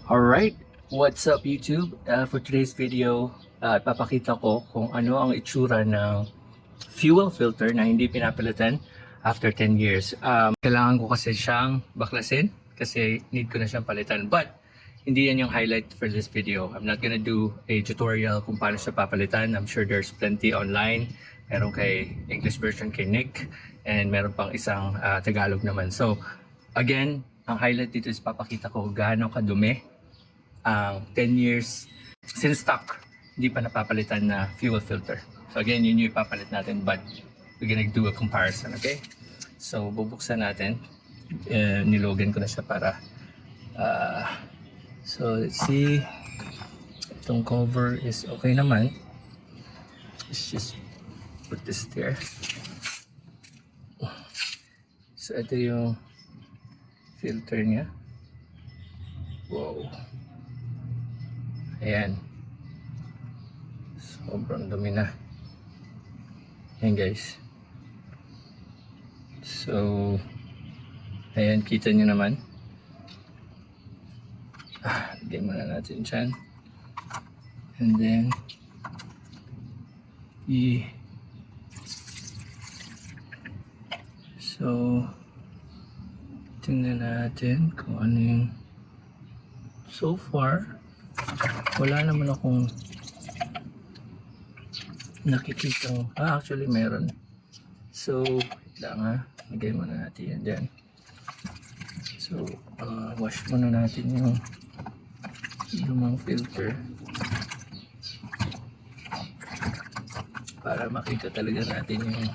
Alright, what's up YouTube? For today's video, ipapakita ko kung ano ang itsura ng fuel filter na hindi pinapalitan after 10 years. Kailangan ko kasi siyang baklasin kasi need ko na siyang palitan. But, hindi yan yung highlight for this video. I'm not gonna do a tutorial kung paano siya papalitan. I'm sure there's plenty online. Meron kay English version kay Nick and meron pang isang Tagalog naman. So, again, ang highlight dito is papakita ko gaano kadumi ang 10 years since stock hindi pa napapalitan na fuel filter. So again, yun yung ipapalit natin, but we're gonna do a comparison, okay? So bubuksan natin, nilogan ko na siya para so let's see, itong cover is okay naman. Let's just put this there. So ito yung filter niya. Wow, ayan, sobrang dumi na. Ayan guys, so ayan, kita nyo naman. Lagyan muna natin dyan, and then so tingnan natin kung ano yung so far. Wala naman akong nakikitang, actually meron. So, lang lagay muna natin yan dyan. So, wash muna natin yung lumang filter para makita talaga natin yung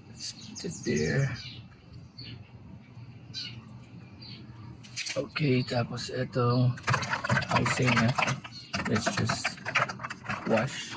let's put it there. Okay, tapos itong housing na, let's just wash.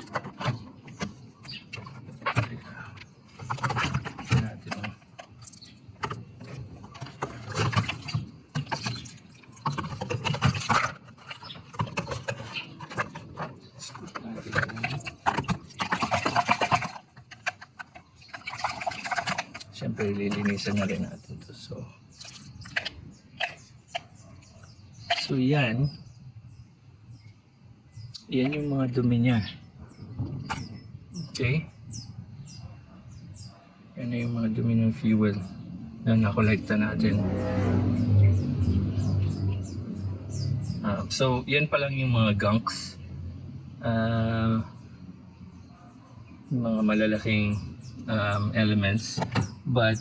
Siyempre lilinisan na rin natin ito. So yan yung mga dumi niya. Okay, yan na yung mga dumi ng fuel na nakolekta natin. So yan pa lang yung mga gunks, mga malalaking elements, but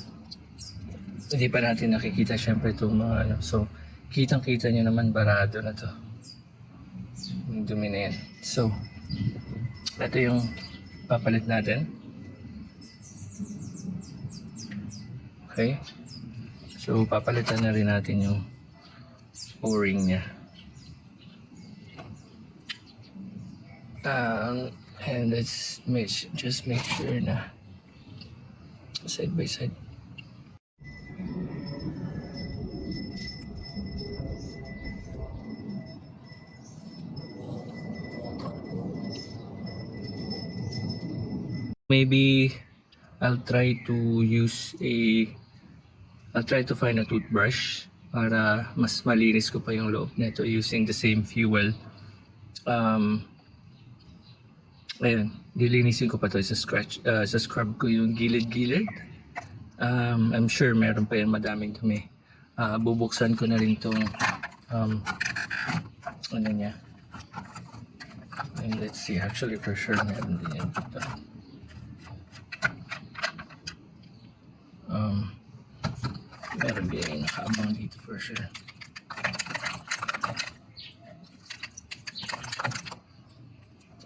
hindi pa natin nakikita syempre itong mga ano. So kitang kita nyo naman, barado na to yung dumi na yan. So ito yung papalit natin. Okay, so papalitan na rin natin yung o-ring nya. And let's just make sure na side by side. Maybe I'll try to find a toothbrush para mas malinis ko pa yung loob nito using the same fuel. Ayun, dilinisin ko pa to sa scrub ko yung gilid-gilid. I'm sure meron pa yan madaming dumi. Bubuksan ko na rin tong ano niya. And let's see, actually for sure meron din yan dito. Meron din yung nakaabang dito for sure.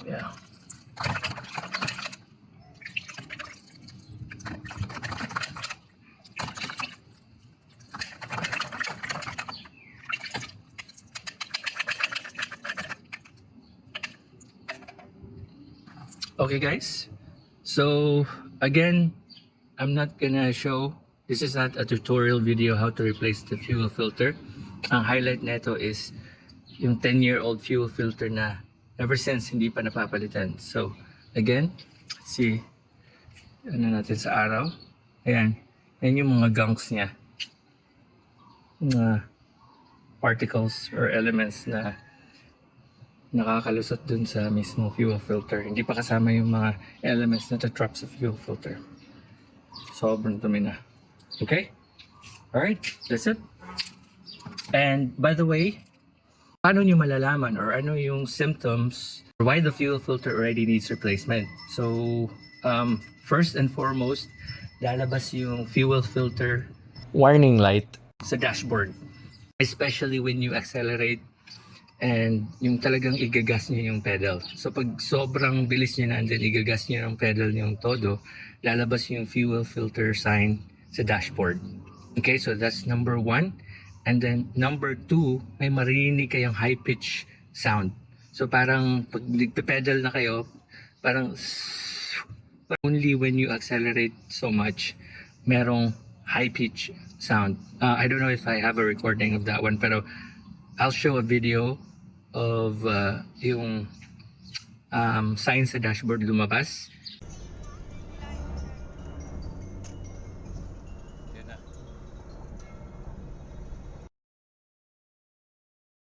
Yeah. Okay guys, so again, I'm not gonna show, this is not a tutorial video how to replace the fuel filter. Ang highlight nito is yung 10-year-old fuel filter na ever since hindi pa napapalitan. So again, let's see, ano natin sa araw. Ayan, Yan yung mga gunks niya. Mga particles or elements na nakakalusot dun sa mismo fuel filter. Hindi pa kasama yung mga elements na trap sa fuel filter. Sobrang dumi na. Okay? Alright, that's it. And by the way, paano nyo malalaman or ano yung symptoms or why the fuel filter already needs replacement? So, first and foremost, lalabas yung fuel filter warning light sa dashboard. Especially when you accelerate and yung talagang igagas niyo yung pedal. So pag sobrang bilis niyo na and then igagas niyo yung pedal niyo yung todo, lalabas yung fuel filter sign sa dashboard. Okay, so that's number 1. And then number 2, may marinig kayong high pitch sound. So parang pag nagpe-pedal na kayo, parang only when you accelerate so much, merong high pitch sound. I don't know if I have a recording of that one, pero I'll show a video of yung sign sa dashboard lumabas.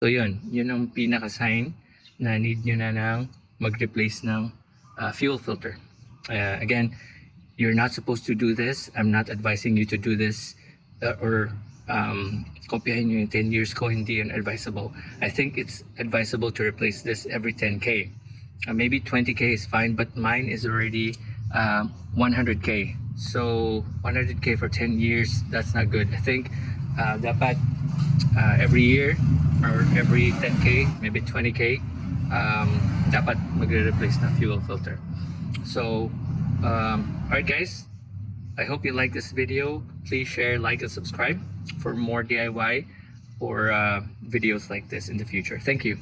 So yun ang pinaka-sign na need nyo na ng mag-replace ng fuel filter. Again, you're not supposed to do this. I'm not advising you to do this or kopyahin nyo yung 10 years ko, hindi yun advisable. I think it's advisable to replace this every 10K. Maybe 20K is fine, but mine is already 100K. So 100K for 10 years, that's not good. I think dapat every year or every 10K, maybe 20K, dapat magre-replace na fuel filter. So, alright guys, I hope you like this video. Please share, like, and subscribe for more DIY or videos like this in the future. Thank you.